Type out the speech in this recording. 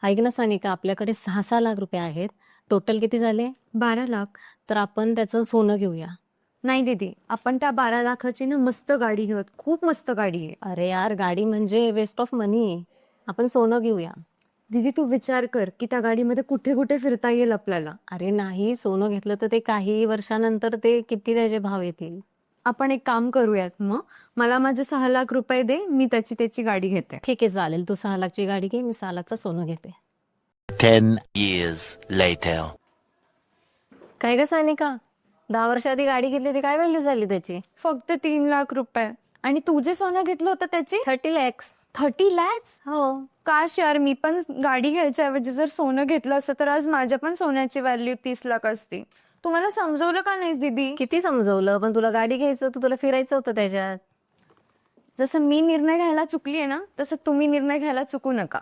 ऐक ना सानिका, आपल्याकडे 6-6 लाख रुपये आहेत. टोटल किती झाले? 12 लाख. तर आपण त्याचं सोनं घेऊया. नाही दीदी, आपण त्या 12 लाखाची ना मस्त गाडी घेऊयात. खूप मस्त गाडी आहे. अरे यार, गाडी म्हणजे वेस्ट ऑफ मनी. आपण सोनं घेऊया. दीदी तू विचार कर की त्या गाडीमध्ये कुठे कुठे फिरता येईल आपल्याला. अरे नाही, सोनं घेतलं तर ते काही वर्षानंतर ते किती त्याचे भाव येतील. आपण एक काम करूयात, मग मला माझे 6 लाख रुपये दे, मी त्याची गाडी घेते. ठीक आहे, चालेल. तू 6 लाखची गाडी घे, मी 6 लाखचं सोनं घेते. 10 years later. काय ग सानिका, 10 वर्ष आधी गाडी घेतली ती काय व्हॅल्यू झाली त्याची? फक्त 3 लाख रुपये. आणि तू जे सोनं घेतलं होतं त्याची 30 lakhs. 30 lakhs. हो. काश यार, मी पण गाडी घ्यायच्या ऐवजी जर सोनं घेतलं असतं तर आज माझ्या पण सोन्याची व्हॅल्यू 30 लाख असती. तुम्हाला समजवलं का नाहीस दीदी? किती समजवलं, पण तुला गाडी घ्यायचं होतं, तुला फिरायचं होतं त्याच्यात. जसं मी निर्णय घ्यायला चुकली आहे ना, तसं तुम्ही निर्णय घ्यायला चुकू नका.